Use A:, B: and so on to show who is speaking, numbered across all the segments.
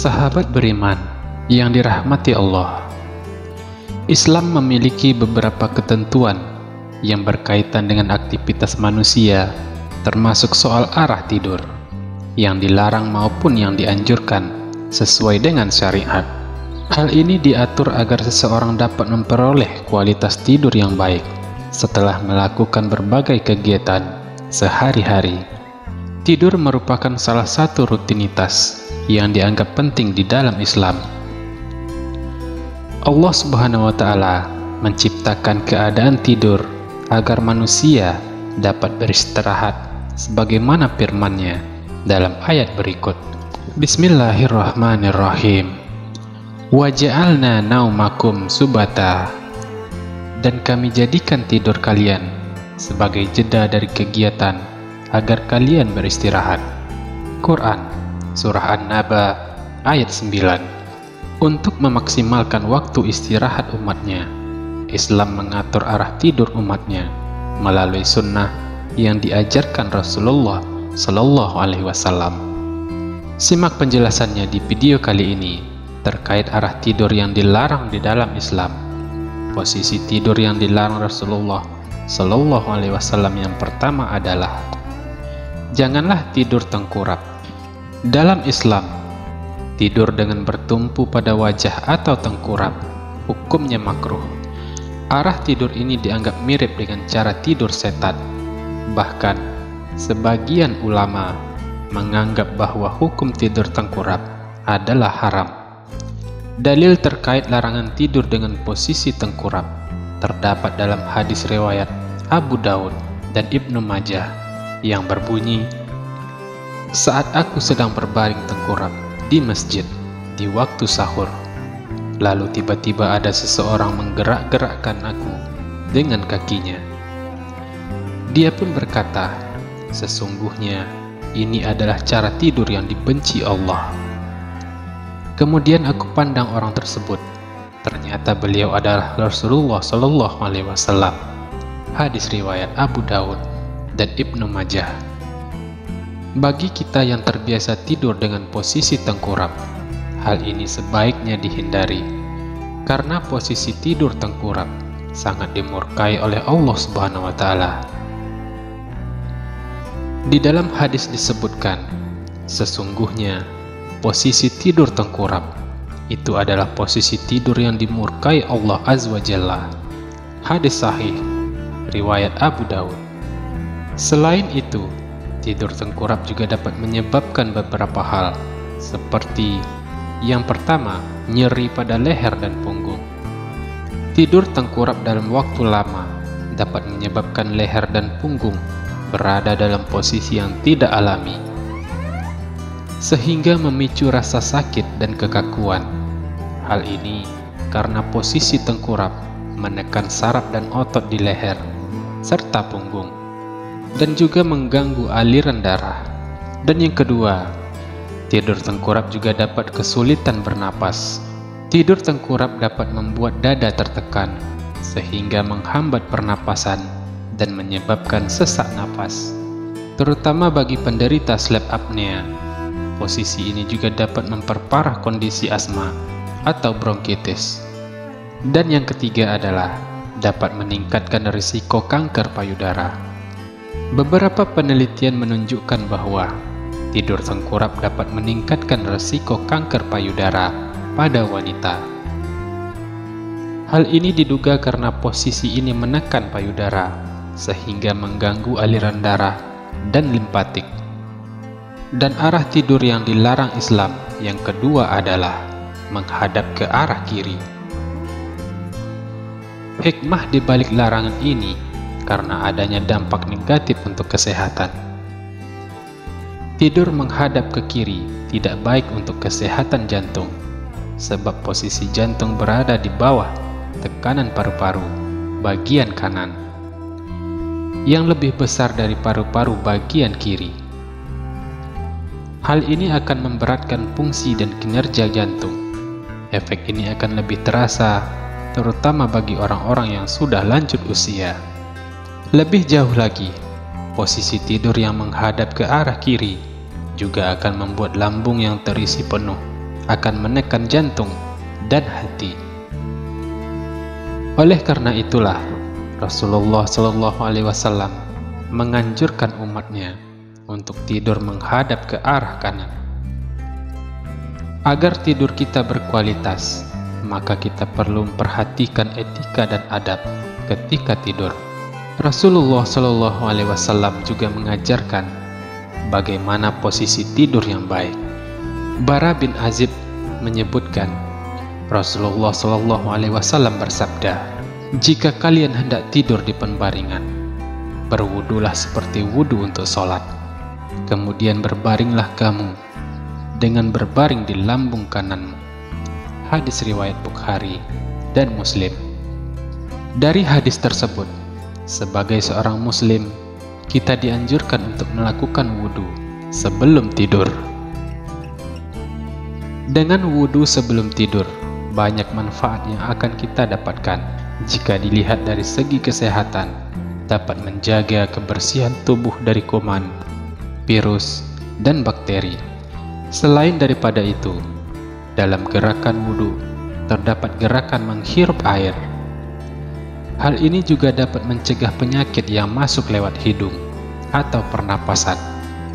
A: Sahabat beriman yang dirahmati Allah, Islam memiliki beberapa ketentuan yang berkaitan dengan aktivitas manusia, termasuk soal arah tidur, yang dilarang maupun yang dianjurkan sesuai dengan syariat. Hal ini diatur agar seseorang dapat memperoleh kualitas tidur yang baik setelah melakukan berbagai kegiatan sehari-hari. Tidur merupakan salah satu rutinitas yang dianggap penting di dalam Islam. Allah Subhanahu wa Ta'ala menciptakan keadaan tidur agar manusia dapat beristirahat sebagaimana firman-Nya dalam ayat berikut. Bismillahirrahmanirrahim. Wa ja'alna naumakum subata, dan kami jadikan tidur kalian sebagai jeda dari kegiatan agar kalian beristirahat. Quran Surah An-Naba ayat 9. Untuk memaksimalkan waktu istirahat umatnya, Islam mengatur arah tidur umatnya melalui sunnah yang diajarkan Rasulullah Sallallahu Alaihi Wasallam. Simak penjelasannya di video kali ini terkait arah tidur yang dilarang di dalam Islam. Posisi tidur yang dilarang Rasulullah Sallallahu Alaihi Wasallam yang pertama adalah janganlah tidur tengkurap. Dalam Islam, tidur dengan bertumpu pada wajah atau tengkurap hukumnya makruh. Arah tidur ini dianggap mirip dengan cara tidur setan. Bahkan, sebagian ulama menganggap bahwa hukum tidur tengkurap adalah haram. Dalil terkait larangan tidur dengan posisi tengkurap terdapat dalam hadis riwayat Abu Daud dan Ibnu Majah yang berbunyi, saat aku sedang berbaring tengkurap di masjid di waktu sahur, lalu tiba-tiba ada seseorang menggerak-gerakkan aku dengan kakinya. Dia pun berkata, sesungguhnya ini adalah cara tidur yang dibenci Allah. Kemudian aku pandang orang tersebut. Ternyata beliau adalah Rasulullah Sallallahu Alaihi Wasallam. Hadis riwayat Abu Daud dan Ibnu Majah. Bagi kita yang terbiasa tidur dengan posisi tengkurap, hal ini sebaiknya dihindari, karena posisi tidur tengkurap sangat dimurkai oleh Allah Subhanahu wa Ta'ala. Di dalam hadis disebutkan, sesungguhnya posisi tidur tengkurap itu adalah posisi tidur yang dimurkai Allah Azza wa Jalla. Hadis sahih riwayat Abu Daud. Selain itu, tidur tengkurap juga dapat menyebabkan beberapa hal, seperti yang pertama, nyeri pada leher dan punggung. Tidur tengkurap dalam waktu lama dapat menyebabkan leher dan punggung berada dalam posisi yang tidak alami, sehingga memicu rasa sakit dan kekakuan. Hal ini karena posisi tengkurap menekan saraf dan otot di leher serta punggung, dan juga mengganggu aliran darah. Dan yang kedua, tidur tengkurap juga dapat kesulitan bernapas. Tidur tengkurap dapat membuat dada tertekan, sehingga menghambat pernapasan dan menyebabkan sesak napas, terutama bagi penderita sleep apnea. Posisi ini juga dapat memperparah kondisi asma atau bronkitis. Dan yang ketiga adalah dapat meningkatkan risiko kanker payudara. Beberapa penelitian menunjukkan bahwa tidur tengkurap dapat meningkatkan risiko kanker payudara pada wanita. Hal ini diduga karena posisi ini menekan payudara, sehingga mengganggu aliran darah dan limpatik. Dan arah tidur yang dilarang Islam yang kedua adalah menghadap ke arah kiri. Hikmah di balik larangan ini karena adanya dampak negatif untuk kesehatan. Tidur menghadap ke kiri tidak baik untuk kesehatan jantung, sebab posisi jantung berada di bawah tekanan paru-paru bagian kanan, yang lebih besar dari paru-paru bagian kiri. Hal ini akan memberatkan fungsi dan kinerja jantung. Efek ini akan lebih terasa, terutama bagi orang-orang yang sudah lanjut usia. Lebih jauh lagi, posisi tidur yang menghadap ke arah kiri juga akan membuat lambung yang terisi penuh akan menekan jantung dan hati. Oleh karena itulah Rasulullah Shallallahu Alaihi Wasallam menganjurkan umatnya untuk tidur menghadap ke arah kanan. Agar tidur kita berkualitas, maka kita perlu memperhatikan etika dan adab ketika tidur. Rasulullah Shallallahu Alaihi Wasallam juga mengajarkan bagaimana posisi tidur yang baik. Bara bin Azib menyebutkan, Rasulullah Shallallahu Alaihi Wasallam bersabda, "Jika kalian hendak tidur di penbaringan, berwudulah seperti wudu untuk sholat. Kemudian berbaringlah kamu dengan berbaring di lambung kananmu." Hadis riwayat Bukhari dan Muslim. Dari hadis tersebut, sebagai seorang Muslim, kita dianjurkan untuk melakukan wudu sebelum tidur. Dengan wudu sebelum tidur, banyak manfaat yang akan kita dapatkan. Jika dilihat dari segi kesehatan, dapat menjaga kebersihan tubuh dari kuman, virus, dan bakteri. Selain daripada itu, dalam gerakan wudu terdapat gerakan menghirup air. Hal ini juga dapat mencegah penyakit yang masuk lewat hidung atau pernapasan.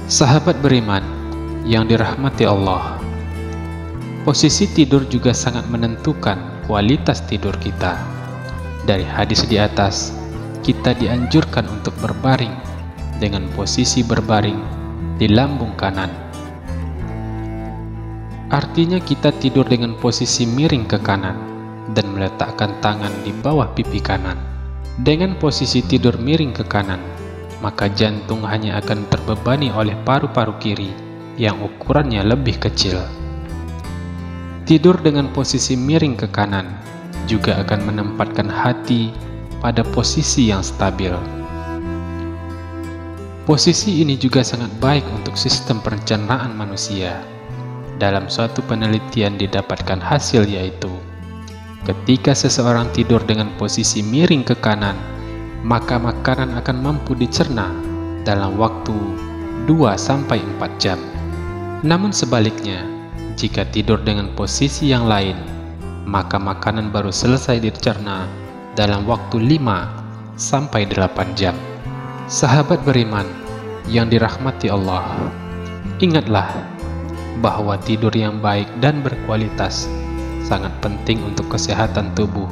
A: Sahabat beriman yang dirahmati Allah, posisi tidur juga sangat menentukan kualitas tidur kita. Dari hadis di atas, kita dianjurkan untuk berbaring dengan posisi berbaring di lambung kanan. Artinya kita tidur dengan posisi miring ke kanan dan meletakkan tangan di bawah pipi kanan. Dengan posisi tidur miring ke kanan, maka jantung hanya akan terbebani oleh paru-paru kiri yang ukurannya lebih kecil. Tidur dengan posisi miring ke kanan juga akan menempatkan hati pada posisi yang stabil. Posisi ini juga sangat baik untuk sistem pencernaan manusia. Dalam suatu penelitian didapatkan hasil yaitu, ketika seseorang tidur dengan posisi miring ke kanan, maka makanan akan mampu dicerna dalam waktu 2-4 jam. Namun sebaliknya, jika tidur dengan posisi yang lain, maka makanan baru selesai dicerna dalam waktu 5-8 jam. Sahabat beriman yang dirahmati Allah, ingatlah bahwa tidur yang baik dan berkualitas sangat penting untuk kesehatan tubuh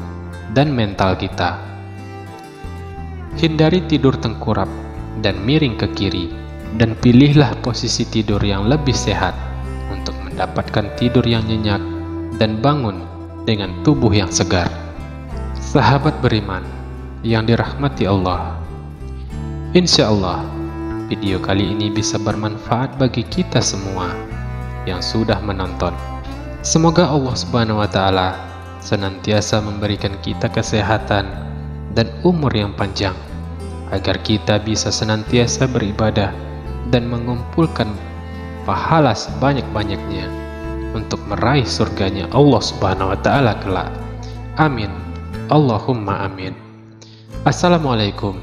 A: dan mental kita. Hindari tidur tengkurap dan miring ke kiri, dan pilihlah posisi tidur yang lebih sehat untuk mendapatkan tidur yang nyenyak dan bangun dengan tubuh yang segar. Sahabat beriman yang dirahmati Allah, insya Allah video kali ini bisa bermanfaat bagi kita semua yang sudah menonton. Semoga Allah Subhanahu wa Ta'ala senantiasa memberikan kita kesehatan dan umur yang panjang, agar kita bisa senantiasa beribadah dan mengumpulkan pahala sebanyak-banyaknya untuk meraih surganya Allah Subhanahu wa Ta'ala kelak. Amin. Allahumma amin. Assalamualaikum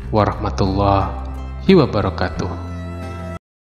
A: warahmatullahi wabarakatuh.